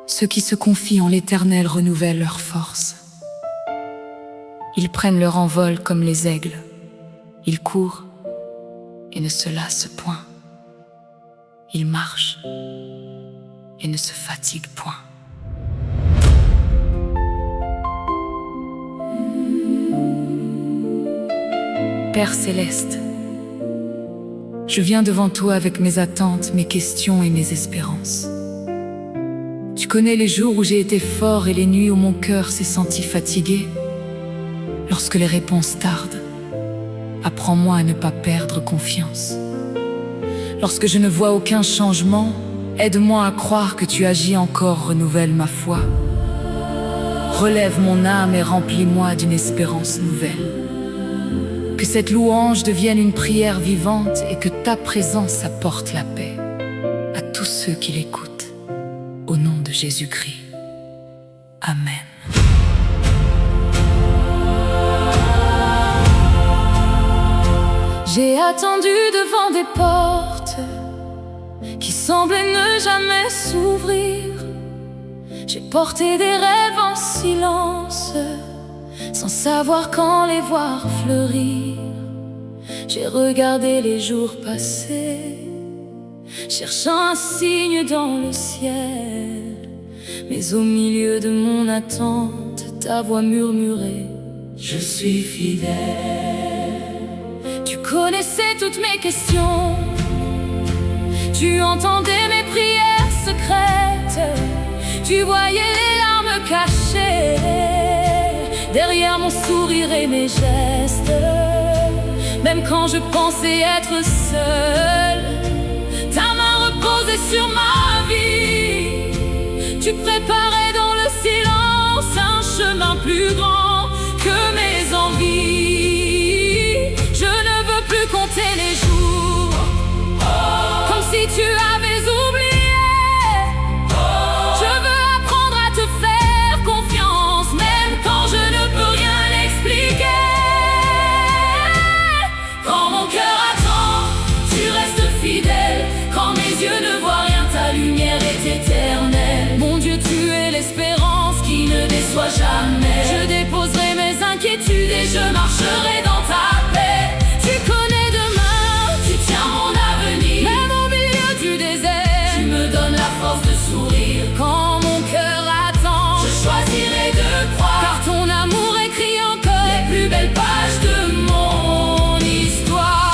Ceux qui se confient en l'Éternel renouvellent leur force. Ils prennent leur envol comme les aigles. Ils courent et ne se lassent point. Ils marchent et ne se fatiguent point. Père céleste, je viens devant toi avec mes attentes, mes questions et mes espérances. Tu connais les jours où j'ai été fort et les nuits où mon cœur s'est senti fatigué. Lorsque les réponses tardent, apprends-moi à ne pas perdre confiance. Lorsque je ne vois aucun changement, aide-moi à croire que tu agis encore, renouvelle ma foi. Relève mon âme et remplis-moi d'une espérance nouvelle. Que cette louange devienne une prière vivante et que ta présence apporte la paix à tous ceux qui l'écoutent. Au nom de Jésus-Christ. Amen. J'ai attendu devant des portes qui semblaient ne jamais s'ouvrir. J'ai porté des rêves en silence, sans savoir quand les voir fleurir. J'ai regardé les jours passer, cherchant un signe dans le ciel. Mais au milieu de mon attente, ta voix murmurait: je suis fidèle. Tu connaissais toutes mes questions, tu entendais mes prières secrètes, tu voyais les larmes cachées derrière mon sourire et mes gestes. Même quand je pensais être seule, ta main reposait sur ma vie. Tu préparais dans le silence un chemin plus grand que mes envies. Je ne veux plus compter les jours, comme si tu avais oublié. Je veux apprendre à te faire confiance, même quand je ne peux rien expliquer. Quand mon cœur attend, tu restes fidèle. Quand mes yeux ne voient rien, ta lumière est éternelle. Mon Dieu, tu es l'espérance qui ne déçoit jamais. Je déposerai mes inquiétudes et je marcherai dans ta paix. Tu connais demain, tu tiens mon avenir. Même au milieu du désert, tu me donnes la force de sourire. Quand mon cœur attend, je choisirai de croire, car ton amour écrit encore les plus belles pages de mon histoire.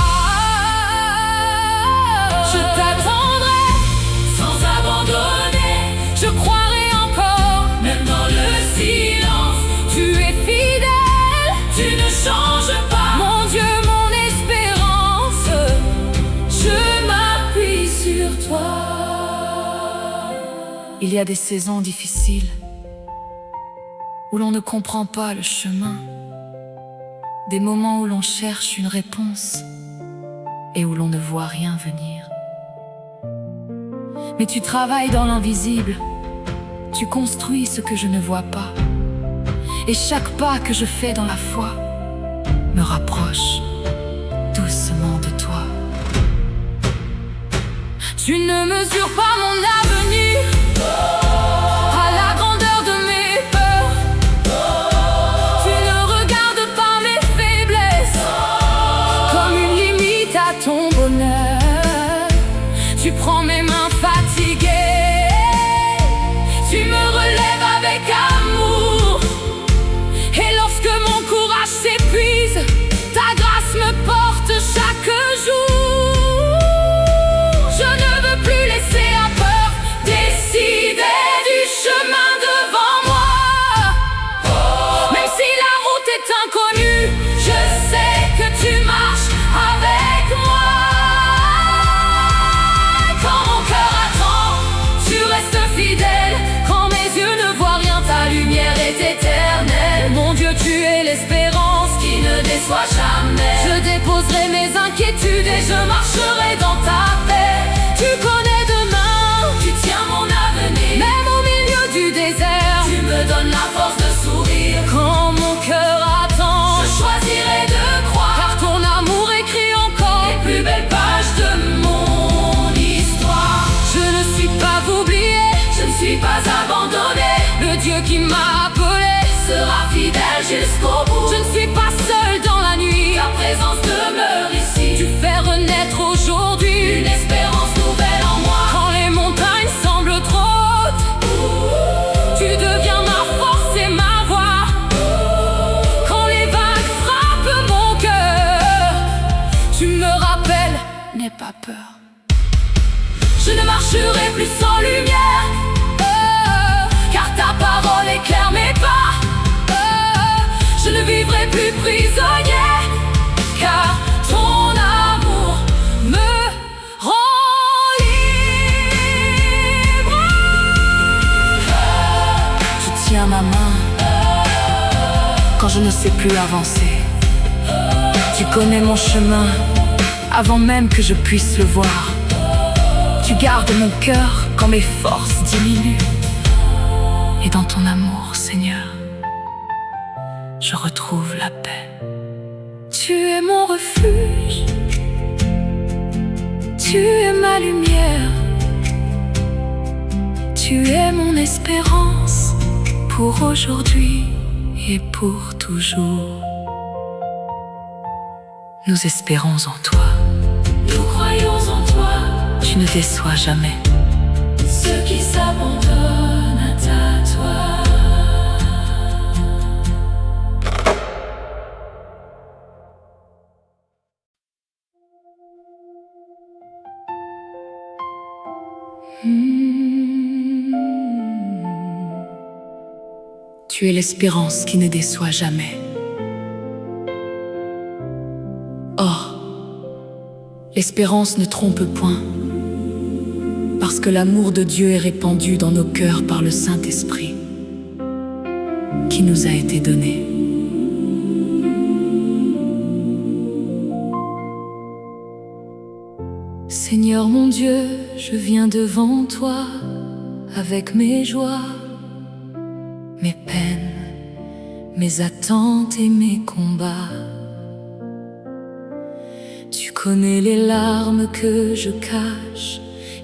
Je t'attendrai sans abandonner, je croirai encore, même dans le silence. Tu es fidèle, tu ne changes pas. Mon Dieu, mon espérance, je m'appuie sur toi. Il y a des saisons difficiles où l'on ne comprend pas le chemin, des moments où l'on cherche une réponse et où l'on ne voit rien venir. Mais tu travailles dans l'invisible, tu construis ce que je ne vois pas. Et chaque pas que je fais dans la foi me rapproche doucement de toi. Tu ne mesures pas mon avenir à la grandeur de mes peurs. Tu ne regardes pas mes faiblesses comme une limite à ton bonheur. Tu prends mes mains fatiguées, tu me relèves avec amour. Et lorsque mon courage s'épuise, ta grâce me porte chaque jour. Je ne veux plus laisser la peur décider du chemin devant moi. Même si la route est inconnue, je sais que tu marches avec moi. Quand mon cœur attend, tu restes fidèle. Quand mes yeux ne voient rien, ta lumière est éternelle. Mon Dieu, tu es l'espérance qui ne déçoit jamais. Je déposerai mes inquiétudes et je marcherai dans ta paix. Tu connais demain, tu tiens mon avenir. Même au milieu du désert, tu me donnes la force de sourire. Quand mon cœur attend, je choisirai de croire, car ton amour écrit encore les plus belles pages de mon histoire. Je ne suis pas oublié, je ne suis pas abandonné. jusqu'au bout. Je ne suis pas seule dans la nuit, ta présence demeure ici. Tu fais renaître aujourd'hui une espérance nouvelle en moi. Quand les montagnes semblent trop hautes, tu deviens ma force et ma voix. Quand les vagues frappent mon cœur, tu me rappelles, n'aie pas peur. Je ne marcherai plus sans lumière, car ta parole éclaire mes pas. Je ne vivrai plus prisonnier, car ton amour me rend libre. Tu tiens ma main quand je ne sais plus avancer. Tu connais mon chemin avant même que je puisse le voir. Tu gardes mon cœur quand mes forces diminuent. Et dans ton amour, Seigneur, je retrouve la paix. Tu es mon refuge, tu es ma lumière, tu es mon espérance pour aujourd'hui et pour toujours. Nous espérons en toi, nous croyons en toi. Tu ne déçois jamais ceux qui s'abandonnent à toi. Tu es l'espérance qui ne déçoit jamais. Oh, l'espérance ne trompe point, parce que l'amour de Dieu est répandu dans nos cœurs par le Saint-Esprit qui nous a été donné. Seigneur mon Dieu, je viens devant toi avec mes joies, mes peines, mes attentes et mes combats. Tu connais les larmes que je cache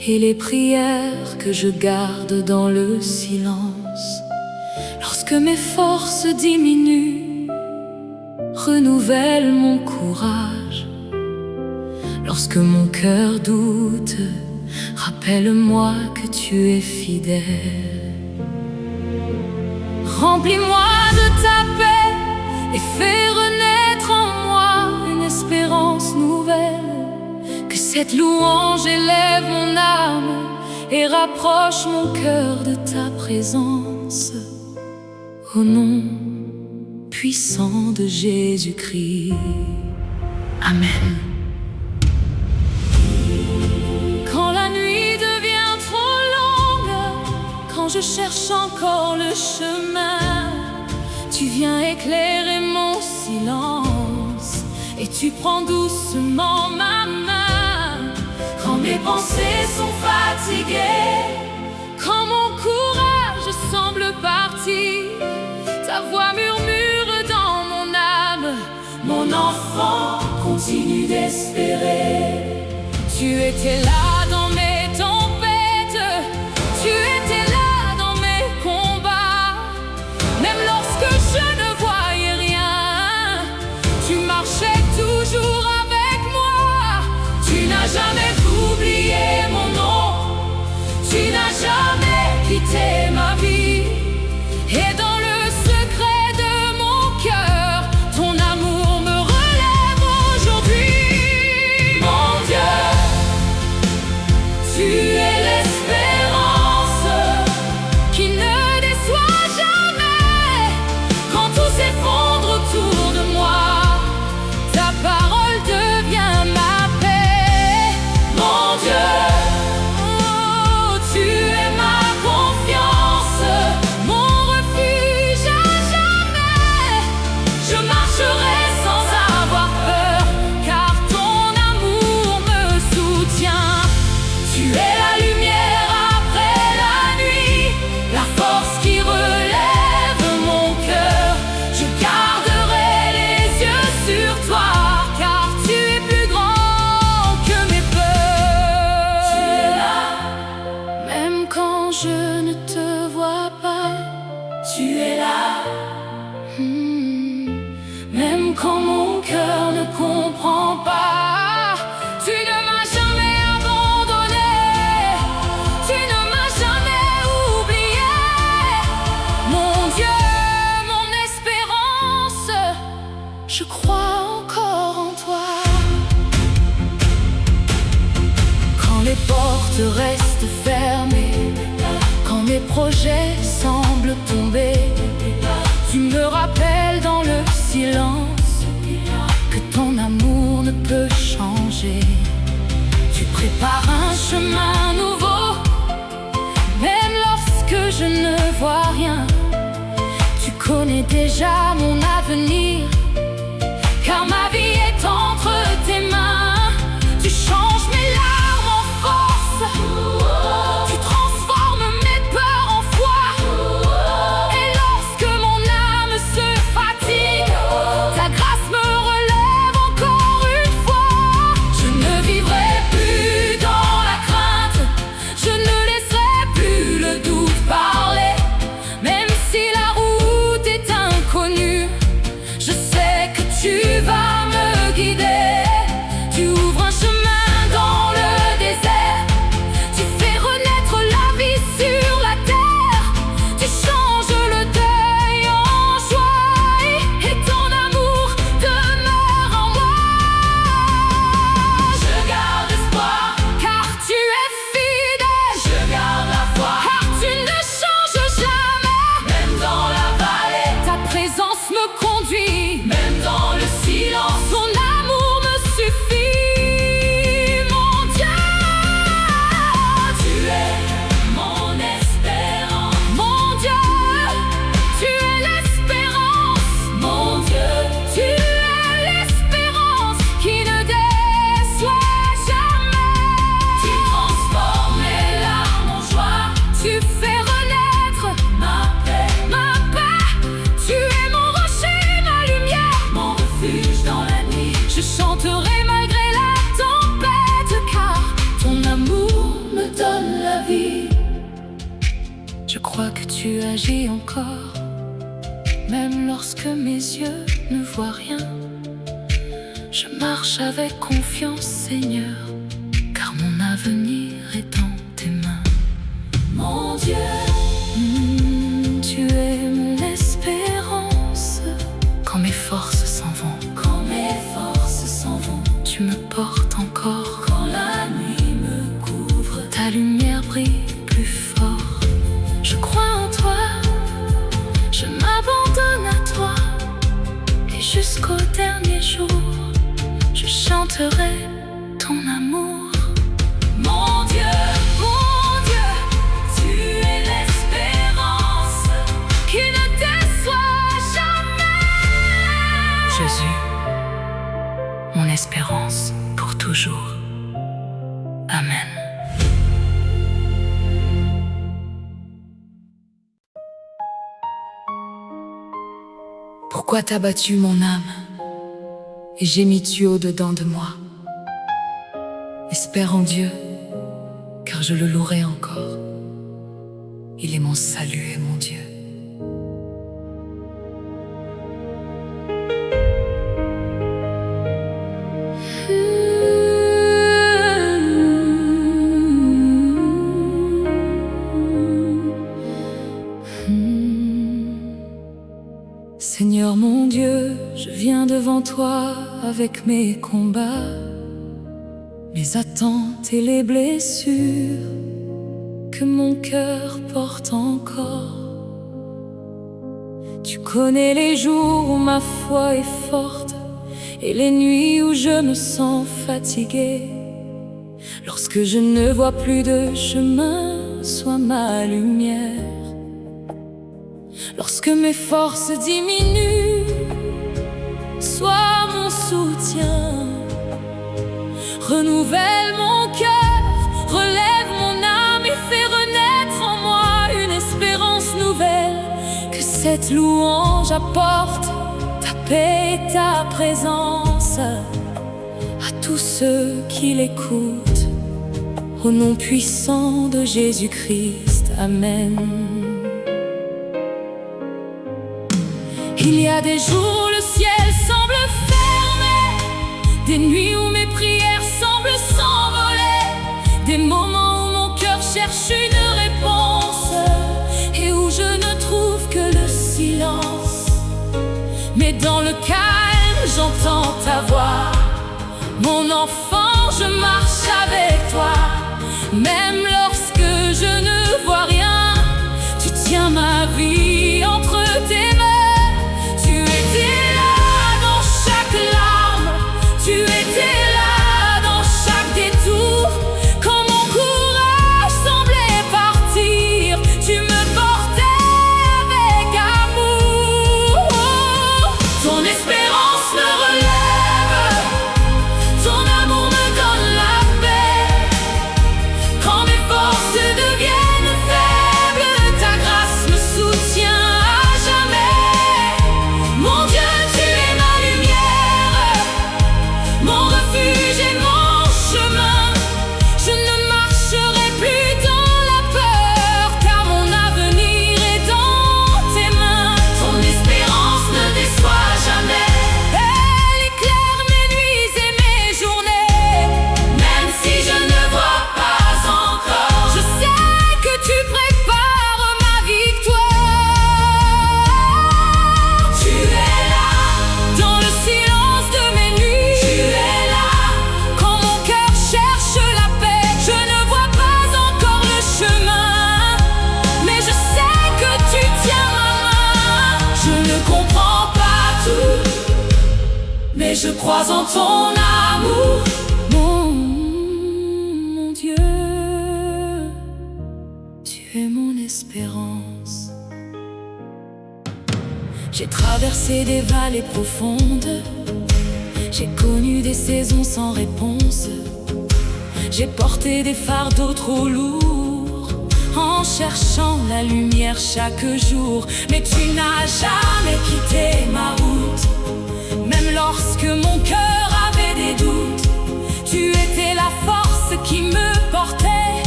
et les prières que je garde dans le silence. Lorsque mes forces diminuent, renouvelle mon courage. Lorsque mon cœur doute, rappelle-moi que tu es fidèle. Remplis-moi de ta paix et fais renaître en moi une espérance nouvelle. Que cette louange élève mon âme et rapproche mon cœur de ta présence. Au nom puissant de Jésus-Christ. Amen. Quand la nuit devient trop longue, quand je cherche encore le chemin, tu viens éclairer mon silence et tu prends doucement ma main. Quand mes pensées sont fatiguées, quand mon courage semble parti, ta voix murmure dans mon âme. Mon enfant, continue d'espérer. Tu étais là dans mes tempêtes, tu étais là dans mes combats. Même lorsque je ne voyais rien, tu marchais toujours avec moi. Tu n'as jamais oublié mon nom, tu n'as jamais quitté ma vie. Et dans le secret de mon cœur, ton amour me relève aujourd'hui. Mon Dieu, les portes restent fermées, quand mes projets semblent tomber, tu me rappelles dans le silence que ton amour ne peut changer. Tu prépares un chemin nouveau, même lorsque je ne vois rien. Tu connais déjà mon avenir, car ma vie est entre tes mains. Tu changes mes larmes en force, tu transformes mes peurs en foi. Et lorsque mon âme se fatigue, ta grâce me relève encore une fois. Je ne vivrai plus dans la crainte, je ne laisserai plus le doute parler. Même si la route est inconnue, je sais que tu vas me guider. Tu ouvres un chemin dans le désert, tu fais renaître la vie sur la terre. Tu changes le deuil en joie, et ton amour demeure en moi. Je garde espoir, car tu es fidèle. Je garde la foi, car tu ne changes jamais. Même dans la vallée, ta présence me conduit. Même dans le silence, ton amour me suffit. Mon Dieu, tu es mon espérance. Mon Dieu, tu es l'espérance. Mon Dieu, tu es l'espérance qui ne déçoit jamais. Tu transformes mes larmes en joie, tu fais renaître ma paix, ma paix. Tu es mon rocher, ma lumière, mon refuge dans la nuit. Je chanterai malgré la tempête, car ton amour me donne la vie. Je crois que tu agis encore, même lorsque mes yeux ne voient rien. Je marche avec confiance, Seigneur, car mon avenir est dans tes mains. Mon Dieu, tu es mon espérance. Quand mes forces s'en vont, quand mes forces s'en vont, tu me portes encore. Quand la nuit me couvre, ta lumière brille plus fort. Je crois en toi, je m'abandonne à toi, et jusqu'au dernier jour, je chanterai ton amour. Mon Dieu, tu es l'espérance qui ne déçoit jamais. Jésus, mon espérance pour toujours. Amen. Pourquoi t'as battu mon âme et gémis-tu au-dedans de moi? Espère en Dieu, car je le louerai encore. Il est mon salut et mon Dieu. Seigneur mon Dieu, je viens devant toi avec mes combats, mes attentes et les blessures que mon cœur porte encore. Tu connais les jours où ma foi est forte et les nuits où je me sens fatigué. Lorsque je ne vois plus de chemin, sois ma lumière. Lorsque mes forces diminuent, sois mon soutien. Renouvelle mon cœur, relève mon âme et fais renaître en moi une espérance nouvelle. Que cette louange apporte ta paix et ta présence à tous ceux qui l'écoutent. Au nom puissant de Jésus-Christ, Amen. Il y a des jours où le ciel semble fermé, des nuits où mes prières semblent s'envoler, des moments où mon cœur cherche une réponse et où je ne trouve que le silence. Mais dans le calme, j'entends ta voix. Mon enfant, je marche avec toi. je crois en ton amour. Mon Dieu, tu es mon espérance. J'ai traversé des vallées profondes, j'ai connu des saisons sans réponse. J'ai porté des fardeaux trop lourds en cherchant la lumière chaque jour. Mais tu n'as jamais quitté ma route, même lorsque mon cœur avait des doutes. Tu étais la force qui me portait,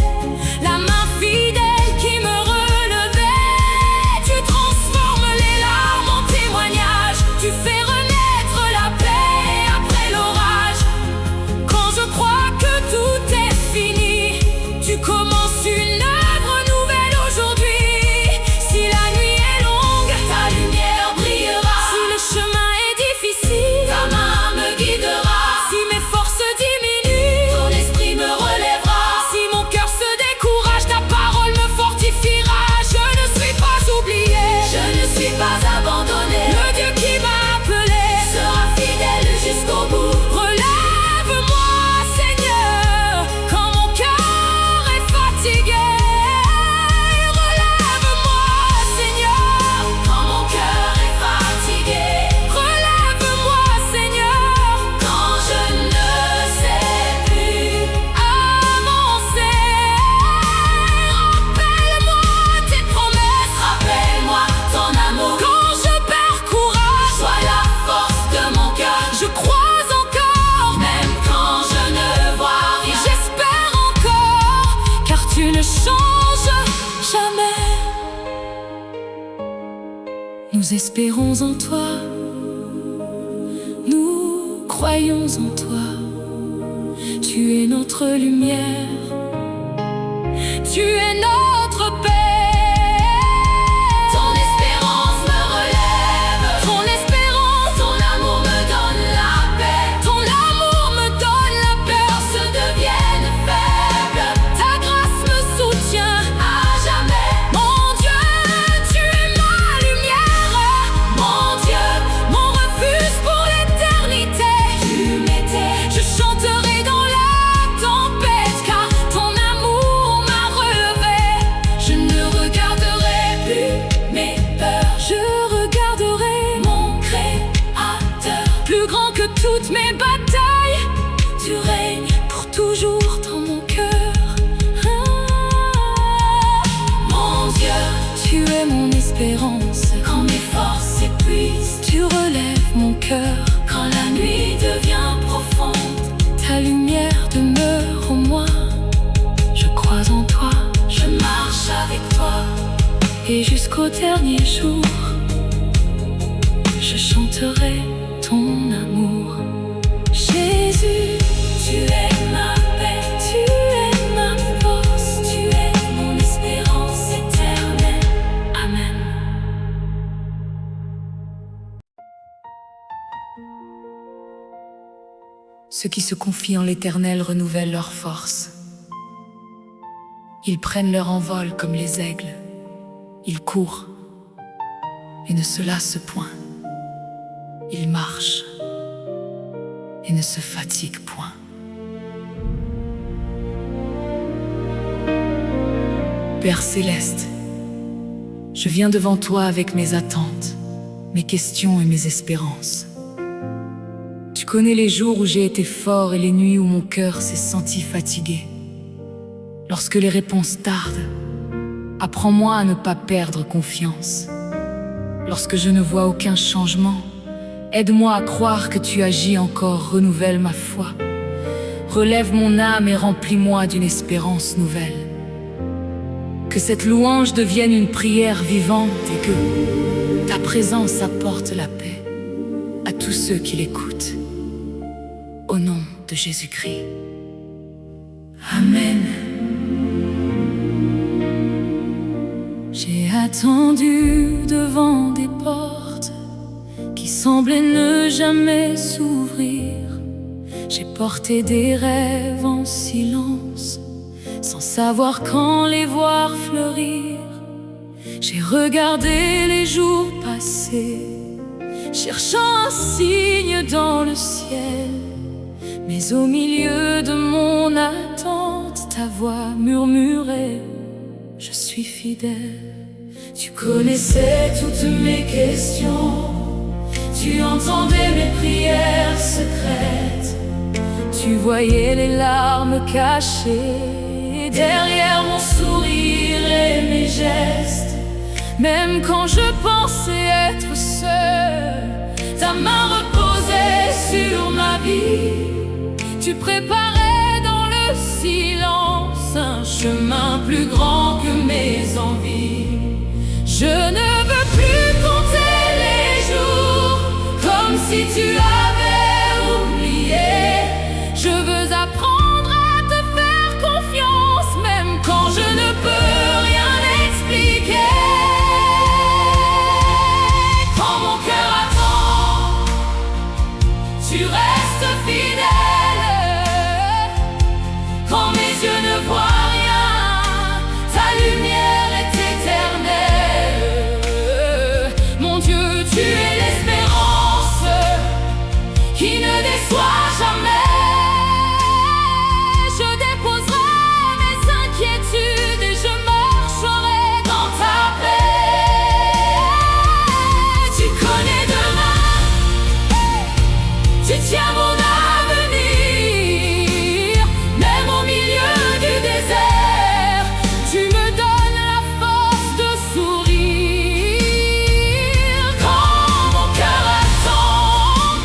la main fidèle qui me relevait. Tu transformes les larmes en témoignages, tu fais renaître la paix après l'orage. Quand je crois que tout est fini, tu commences une œuvre nouvelle aujourd'hui. Si la nuit est longue, ta lumière brillera. Si le chemin est difficile, ta main me guidera. Si mes forces diminuent, ton esprit me relèvera. Si mon cœur se décourage, ta parole me fortifiera. Je ne suis pas oublié, je ne suis pas abandonné. Le Dieu qui m'a appelé sera fidèle jusqu'au bout. Relève-moi, Seigneur, quand mon cœur est fatigué. Relève-moi, Seigneur, quand mon cœur est fatigué. Relève-moi, Seigneur, quand je ne sais plus avancer. Rappelle-moi tes promesses, rappelle-moi ton amour. Quand je perds courage, sois la force de mon cœur. Je crois encore, même quand je ne vois rien. J'espère encore, car tu ne changes jamais. Nous espérons en toi, nous croyons en toi. Tu es notre lumière, tu es notre paix. Ton espérance me relève, ton espérance, ton amour me donne la paix. Ton amour me donne la paix. Mes forces deviennent faibles, ta grâce me soutient à jamais. Mon Dieu, tu es ma lumière. Mon Dieu, mon refuge pour l'éternité. Tu m'étais, je chanterai dans la tempête, car ton amour m'a relevé. Je ne regarderai plus mes peurs, je regarderai mon Créateur. Plus grand que toutes mes batailles, tu règnes pour toujours dans mon cœur. Mon Dieu, tu es mon espérance. Quand mes forces s'épuisent, tu relèves mon cœur. Quand la nuit devient profonde, ta lumière demeure en moi. Je crois en toi, je marche avec toi, et jusqu'au dernier jour, je chanterai ton amour. Jésus, tu es ma paix, tu es ma force, tu es mon espérance éternelle. Amen. Ceux qui se confient en l'Éternel renouvellent leur force. Ils prennent leur envol comme les aigles. Ils courent et ne se lassent point. Ils marchent et ne se fatiguent point. Père céleste, je viens devant toi avec mes attentes, mes questions et mes espérances. Tu connais les jours où j'ai été fort et les nuits où mon cœur s'est senti fatigué. Lorsque les réponses tardent, apprends-moi à ne pas perdre confiance. Lorsque je ne vois aucun changement, aide-moi à croire que tu agis encore, renouvelle ma foi. Relève mon âme et remplis-moi d'une espérance nouvelle. Que cette louange devienne une prière vivante et que ta présence apporte la paix à tous ceux qui l'écoutent. Au nom de Jésus-Christ. Amen. J'ai attendu devant des portes qui semblaient ne jamais s'ouvrir. J'ai porté des rêves en silence, sans savoir quand les voir fleurir. J'ai regardé les jours passer, cherchant un signe dans le ciel. Mais au milieu de mon attente, ta voix murmurait: je suis fidèle. Tu connaissais toutes mes questions, tu entendais mes prières secrètes. Tu voyais les larmes cachées derrière mon sourire et mes gestes. Même quand je pensais être seule, ta main reposait sur ma vie. Tu préparais dans le silence un chemin plus grand que mes envies. Je ne veux plus compter les jours comme si tu avais oublié. Je veux apprendre à te faire confiance, même quand je ne peux rien expliquer. Quand mon cœur attend, tu restes fidèle. Quand mes yeux ne voient rien, ta lumière est éternelle. Mon Dieu, tu es l'espérance qui ne déçoit jamais. Tiens mon avenir, même au milieu du désert, tu me donnes la force de sourire. Quand mon cœur attend,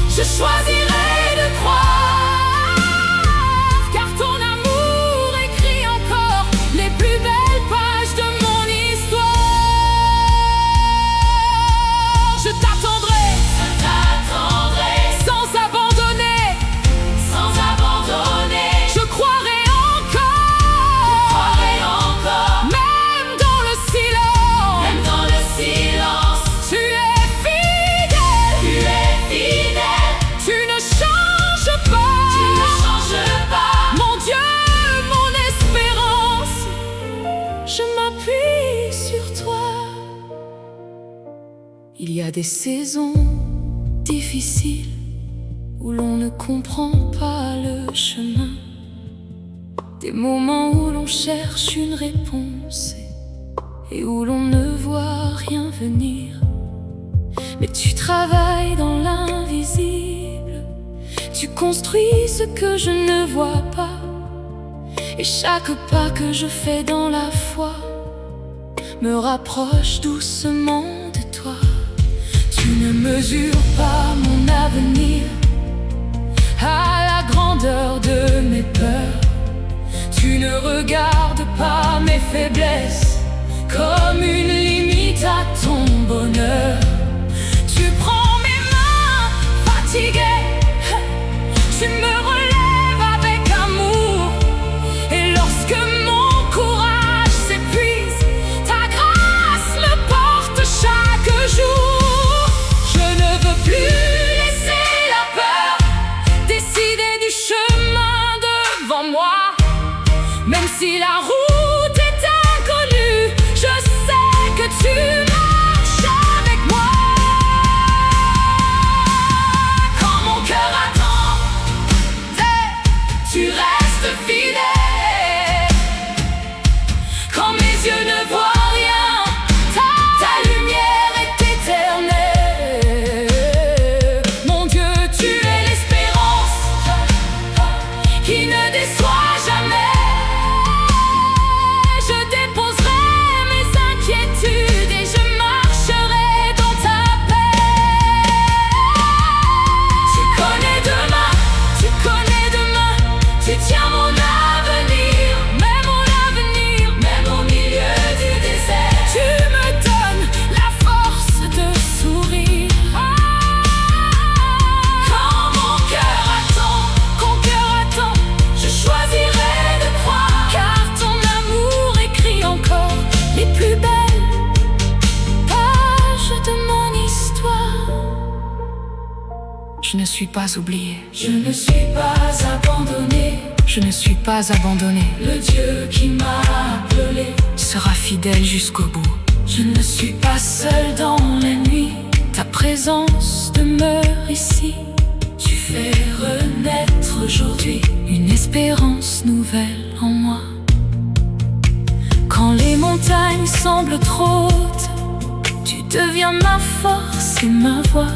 je choisirai de croire, car ton amour écrit encore les plus belles pages de mon histoire. Je t'attendrai. Il y a des saisons difficiles où l'on ne comprend pas le chemin, des moments où l'on cherche une réponse et où l'on ne voit rien venir. Mais tu travailles dans l'invisible, tu construis ce que je ne vois pas. Et chaque pas que je fais dans la foi me rapproche doucement de toi. Tu ne mesures pas mon avenir à la grandeur de mes peurs. Tu ne regardes pas mes faiblesses comme une limite à ton bonheur. Tu prends mes mains fatiguées, tu me relèves avec amour. Et lorsque mon courage s'épuise, ta grâce me porte chaque jour. Même si la route est inconnue, je sais que tu marches avec moi. Quand mon cœur attend, tu restes fidèle. Quand mes yeux ne voient rien, ta lumière est éternelle. Mon Dieu, tu es l'espérance qui ne déçoit jamais. Tiens mon avenir, même au milieu du désert. Tu me donnes la force de sourire. Quand mon cœur attend, je choisirai de croire, car ton amour écrit encore les plus belles pages de mon histoire. Je ne suis pas oublié, je ne suis pas abandonné. Je ne suis pas abandonné. Le Dieu qui m'a appelé sera fidèle jusqu'au bout. Je ne suis pas seul dans la nuit. Ta présence demeure ici. Tu fais renaître aujourd'hui une espérance nouvelle en moi. Quand les montagnes semblent trop hautes, tu deviens ma force et ma voix.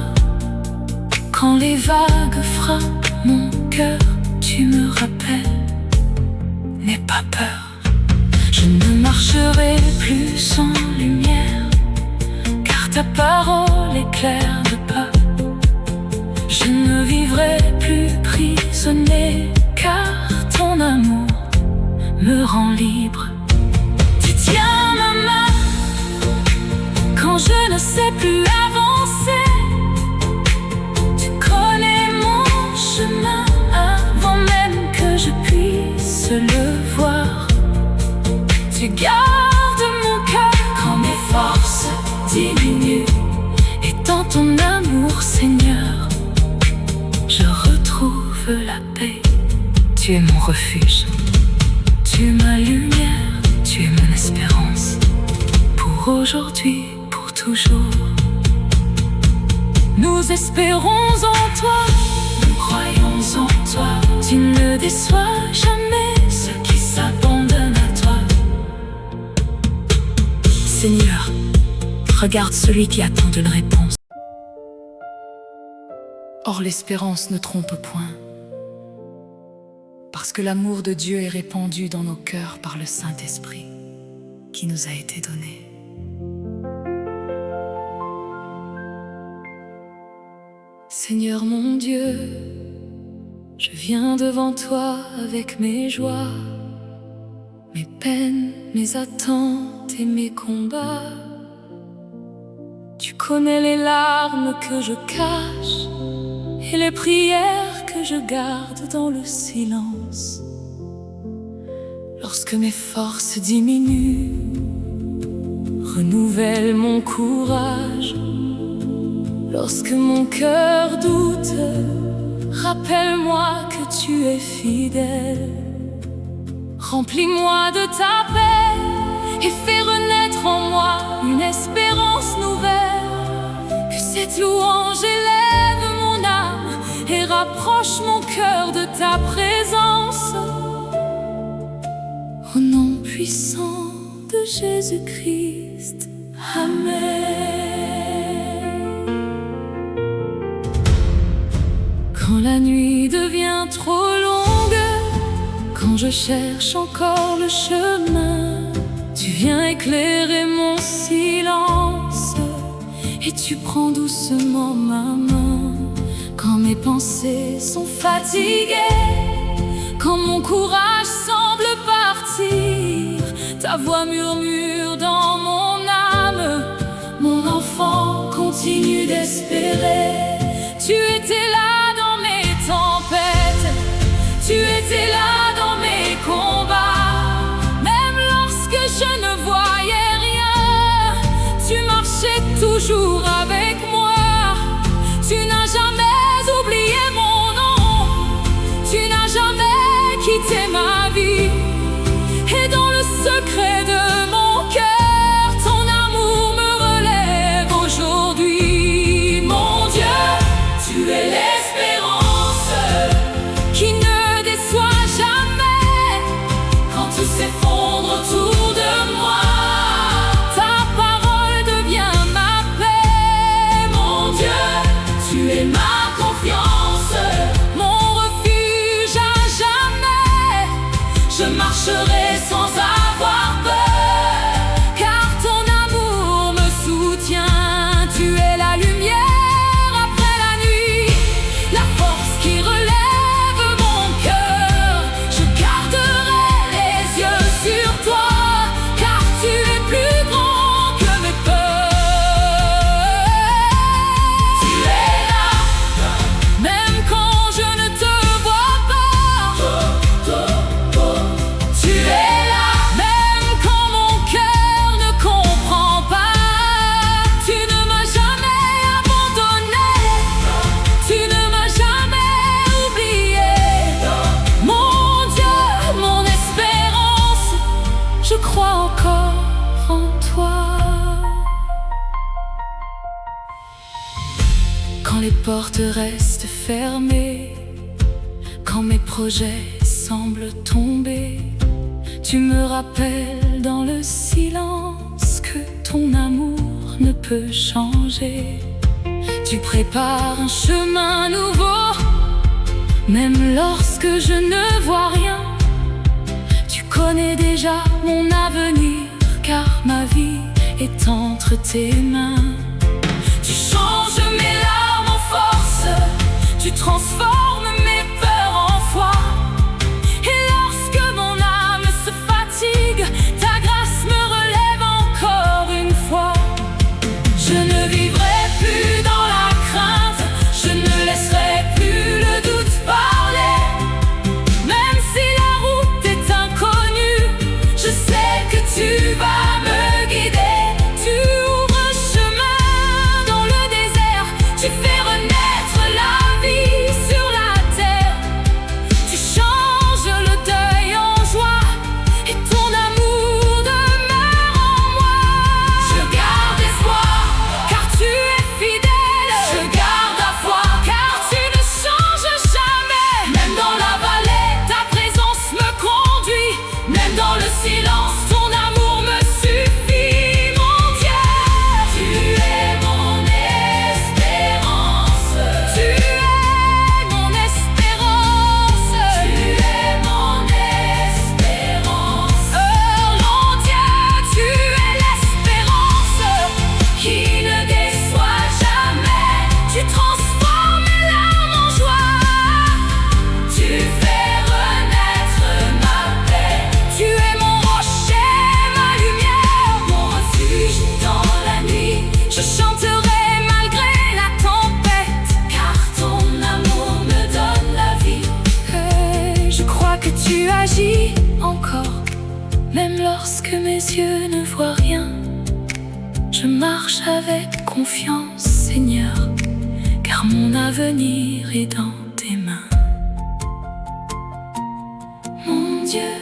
Quand les vagues frappent mon cœur, tu me rappelles, n'aie pas peur. Je ne marcherai plus sans lumière, car ta parole éclaire de pas. Je ne vivrai plus prisonnier, car ton amour me rend libre. Tu tiens ma main quand je ne sais plus avancer. Tu connais mon chemin avant même que je puisse le voir. Tu gardes mon cœur quand mes forces diminuent, et dans ton amour, Seigneur, je retrouve la paix. Tu es mon refuge, tu es ma lumière, tu es mon espérance, pour aujourd'hui, pour toujours. Nous espérons en toi, nous croyons en toi. Tu ne déçois jamais ceux qui s'abandonnent à toi. Seigneur, regarde celui qui attend une réponse. Or l'espérance ne trompe point, parce que l'amour de Dieu est répandu dans nos cœurs par le Saint-Esprit qui nous a été donné. Seigneur mon Dieu, je viens devant toi avec mes joies, mes peines, mes attentes et mes combats. Tu connais les larmes que je cache et les prières que je garde dans le silence. Lorsque mes forces diminuent, renouvelle mon courage. Lorsque mon cœur doute, rappelle-moi que tu es fidèle. Remplis-moi de ta paix et fais renaître en moi une espérance nouvelle. Que cette louange élève mon âme et rapproche mon cœur de ta présence. Au nom puissant de Jésus-Christ, Amen. Quand la nuit devient trop longue, quand je cherche encore le chemin, tu viens éclairer mon silence et tu prends doucement ma main. Quand mes pensées sont fatiguées, quand mon courage semble partir, ta voix murmure dans mon âme. Mon enfant continue d'espérer. Tu étais là dans mes tempêtes, tu étais là dans mes combats. Même lorsque je ne voyais rien, tu marchais toujours avec moi. Tu n'as jamais oublié mon nom, tu n'as jamais quitté ma vie. Et dans le secret de mon cœur, ton amour me relève aujourd'hui. Mon Dieu, tu es l'espérance qui ne déçoit jamais. Quand tout s'effondre autour de moi, ta parole devient ma paix. Mon Dieu, tu es ma confiance, mon refuge à jamais. Je marcherai sans avoir peur, car ton amour me soutient. Tu es la lumière après la nuit, la force qui relève mon cœur. Je garderai les yeux sur toi, car tu es plus grand que mes peurs. Tu es là, même quand je ne te vois pas. Tu es là, même les portes restent fermées, quand mes projets semblent tomber, tu me rappelles dans le silence que ton amour ne peut changer. Tu prépares un chemin nouveau, même lorsque je ne vois rien. Tu connais déjà mon avenir, car ma vie est entre tes mains. Tu changes mes larmes en force, tu transformes mes peurs en foi. Et lorsque mon âme se fatigue, ta grâce me relève encore une fois. Je ne vivrai plus dans la crainte, je ne laisserai plus le doute parler. Même si la route est inconnue, je sais que tu vas me guider. Tu ouvres chemin dans le désert, tu fais renaître la vie sur la terre. Tu changes le deuil en joie, et ton amour demeure en moi. Je garde espoir, car tu es fidèle. Je garde la foi, car tu ne changes jamais. Même dans la vallée, ta présence me conduit. Même dans le silence, ton amour me suffit, mon Dieu. Tu es mon espérance. Tu es mon espérance. Tu es mon espérance. Mon Dieu, tu es l'espérance qui ne déçoit jamais. Tu transformes mes larmes en joie. Tu fais renaître ma paix. Tu es mon rocher, ma lumière, mon refuge dans la nuit. Je chanterai malgré la tempête, car ton amour me donne la vie. Et je crois que tu agis encore, même lorsque mes yeux ne voient rien. Je marche avec confiance, Seigneur, car mon avenir est dans tes mains. Mon Dieu,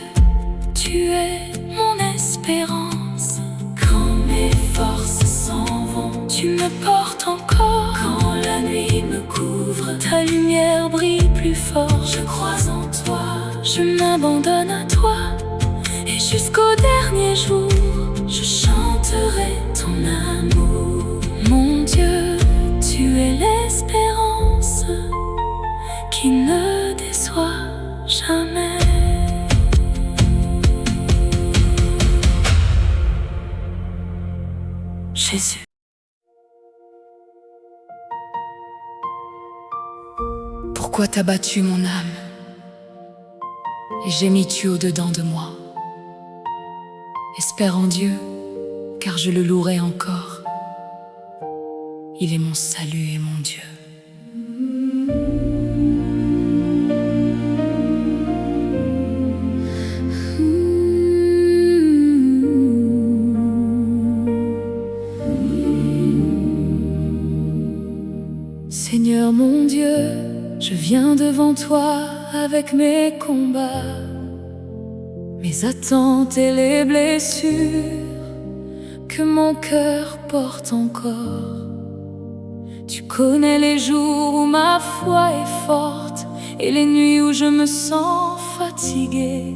tu es mon espérance. Quand mes forces s'en vont, tu me portes encore. Quand la nuit me couvre, ta lumière brille plus fort. Je crois en toi, je m'abandonne à toi, et jusqu'au dernier jour, je chanterai ton amour. Mon Dieu, tu es l'espérance qui ne déçoit jamais. Jésus. Pourquoi t'as battu mon âme et gémis-tu au-dedans de moi? Espère en Dieu, car je le louerai encore. Il est mon salut et mon Dieu. Seigneur mon Dieu, je viens devant toi avec mes combats, mes attentes et les blessures que mon cœur porte encore. Tu connais les jours où ma foi est forte et les nuits où je me sens fatigué.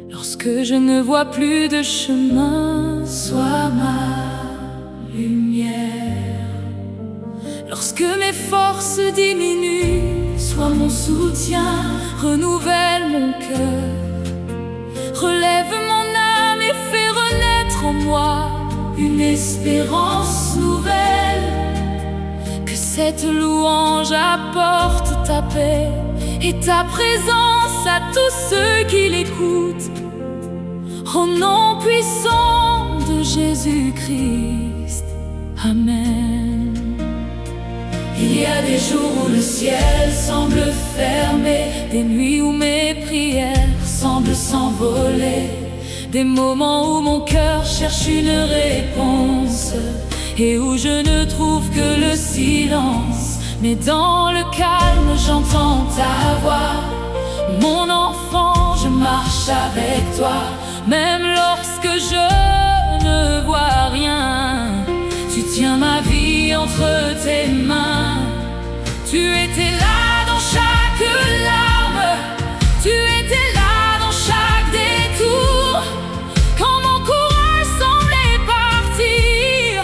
Lorsque je ne vois plus de chemin, sois ma lumière. Lorsque mes forces diminuent, sois mon soutien, renouvelle mon cœur. Relève mon âme et fais renaître en moi une espérance nouvelle. Que cette louange apporte ta paix et ta présence à tous ceux qui l'écoutent. Au nom puissant de Jésus-Christ, Amen. Il y a des jours où le ciel semble fermé, des nuits où mes prières semblent s'envoler, des moments où mon cœur cherche une réponse et où je ne trouve que le silence. Mais dans le calme, j'entends ta voix. Mon enfant, je marche avec toi, même lorsque je ne vois rien. Tu tiens ma vie entre tes mains. Tu étais là dans chaque larme, tu étais là dans chaque détour. Quand mon courage semblait partir,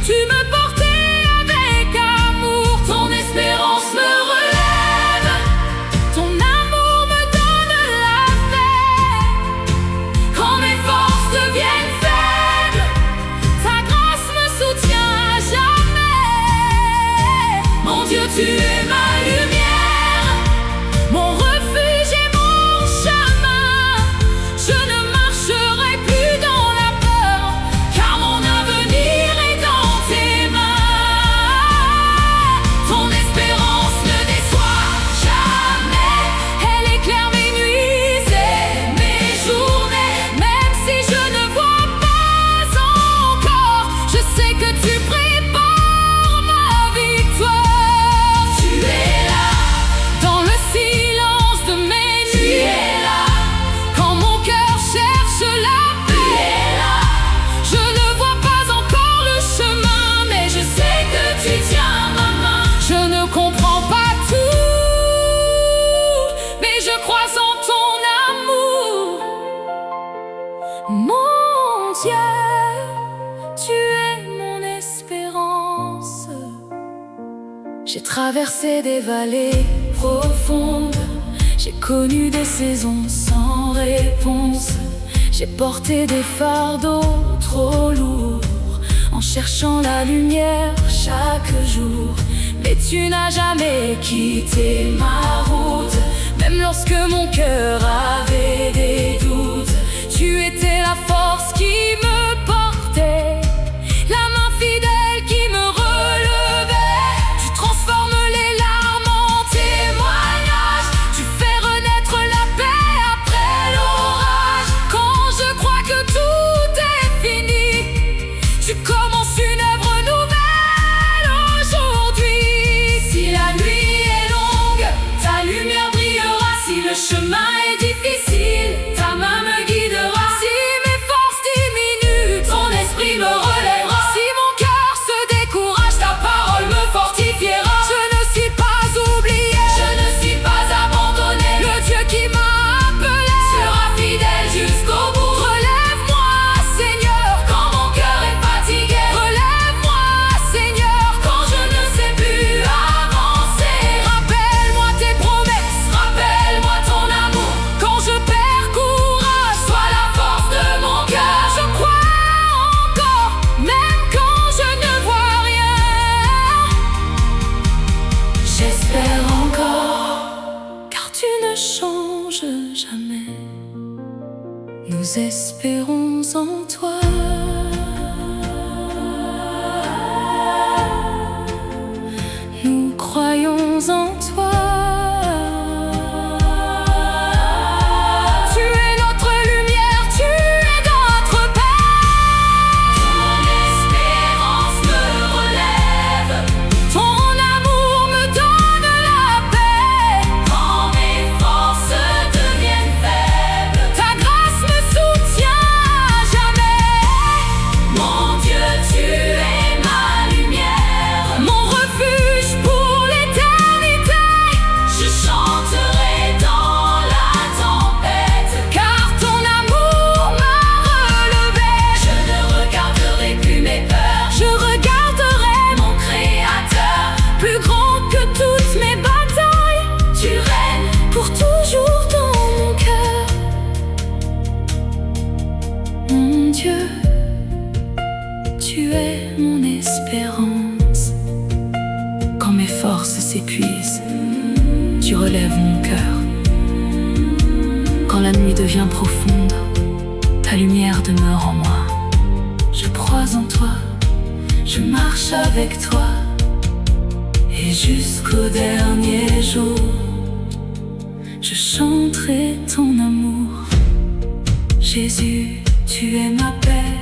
tu me portais avec amour. Ton espérance me relève, ton amour me donne la paix. Quand mes forces deviennent faibles, ta grâce me soutient à jamais. Mon Dieu, tu es ma lumière, mon refuge et mon chemin. Je ne marcherai plus dans la peur, car mon avenir est dans tes mains. Ton espérance ne déçoit jamais, elle éclaire mes nuits et mes journées. Même si je ne vois pas encore, je sais que tu prépares ma victoire. Tu es là, dans le silence de mes nuits. Tu es là, quand mon cœur cherche la paix. Tu es là, je ne vois pas encore le chemin, mais je sais que tu tiens ma main. Je ne comprends pas tout, mais je crois en ton amour. Mon Dieu, tu es mon espérance. J'ai traversé des vallées profondes, j'ai connu des saisons sans réponse. J'ai porté des fardeaux trop lourds, en cherchant la lumière chaque jour. Mais tu n'as jamais quitté ma route, même lorsque mon cœur avait des doutes. Tu étais la force qui me portait, la main fidèle qui me relevait. Tu transformes les larmes en témoignages, tu fais renaître la paix après l'orage. Quand je crois que tout est fini, tu commences une œuvre nouvelle aujourd'hui. Si la nuit est longue, ta lumière brillera. Si le chemin est difficile, ta main me guidera. Si mes forces diminuent, ton esprit me relèvera. Si mon cœur se décourage, ta parole me fortifiera. Je ne suis pas oublié, je ne suis pas abandonné. Le Dieu qui m'a appelé sera fidèle jusqu'au bout. Relève-moi, Seigneur, quand mon cœur est fatigué. Relève-moi, Seigneur, quand je ne sais plus avancer. Rappelle-moi tes promesses, rappelle-moi ton amour. Quand je perds courage, sois la force de mon cœur. Je crois encore, même quand je ne vois rien. J'espère encore, car tu ne changes jamais. Nous espérons en toi. Nous croyons en toi. Tu es notre lumière, tu es notre paix. Ton espérance me relève, ton amour me donne la paix. Quand mes forces deviennent faibles, ta grâce me soutient à jamais. Mon Dieu, tu es ma lumière, mon refuge pour l'éternité. Je chanterai dans la tempête, car ton amour m'a relevé. Je ne regarderai plus mes peurs, je regarderai mon Créateur. Plus grand que toutes mes batailles, tu règnes pour toujours dans mon cœur. Mon Dieu, tu es mon espérance. Quand mes forces s'épuisent, tu relèves mon cœur. Quand la nuit devient profonde, ta lumière demeure en moi. Je crois en toi, je marche avec toi, et jusqu'au dernier jour, je chanterai ton amour. Jésus, tu es ma paix,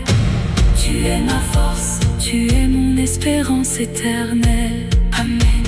tu es ma force, tu es mon espérance éternelle. Amen.